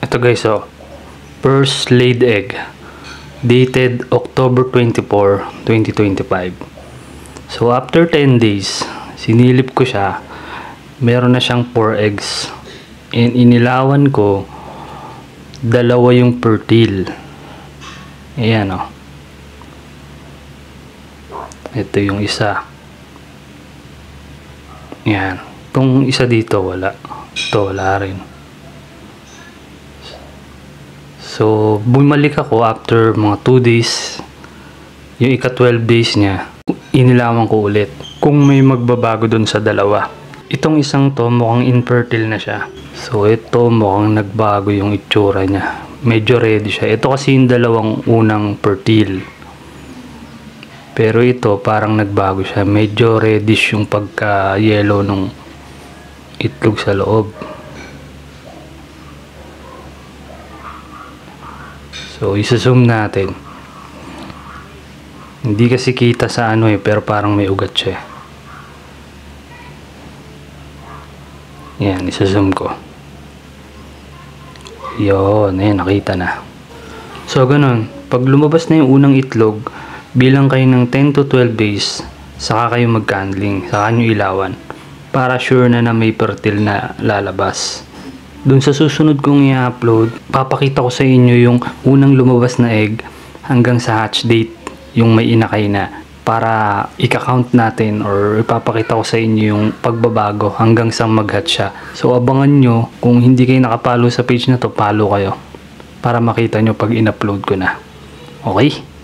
Ito guys, first laid egg, dated October 24, 2025. So after 10 days, sinilip ko siya, meron na siyang 4 eggs. And inilawan ko, dalawa yung fertile. Ayan ito yung isa. Ayan. Itong isa dito wala. Ito wala rin. So bumalik ako after mga 2 days. Yung ika-12 days niya, inilawan ko ulit kung may magbabago dun sa dalawa. Itong isang to mukhang infertile na siya. So ito mukhang nagbago yung itsura niya. Medyo ready siya. Ito kasi yung dalawang unang fertile. Pero ito parang nagbago siya. Medyo reddish yung pagka-yellow nung itlog sa loob. So isa-zoom natin. Hindi kasi kita sa pero parang may ugat siya. Yan, isa-zoom ko. Yun, nakita na. So ganun, pag lumabas na yung unang itlog, bilang kayo ng 10 to 12 days, saka kayo mag-candling, saka nyo ilawan, para sure na may fertile na lalabas. Dun sa susunod kong i-upload, papakita ko sa inyo yung unang lumabas na egg hanggang sa hatch date, yung may inakay na, para ika-count natin or ipapakita ko sa inyo yung pagbabago hanggang sa mag-hatch siya. So abangan nyo, kung hindi kayo nakapalo sa page na to, follow kayo para makita nyo pag in-upload ko na. Okay?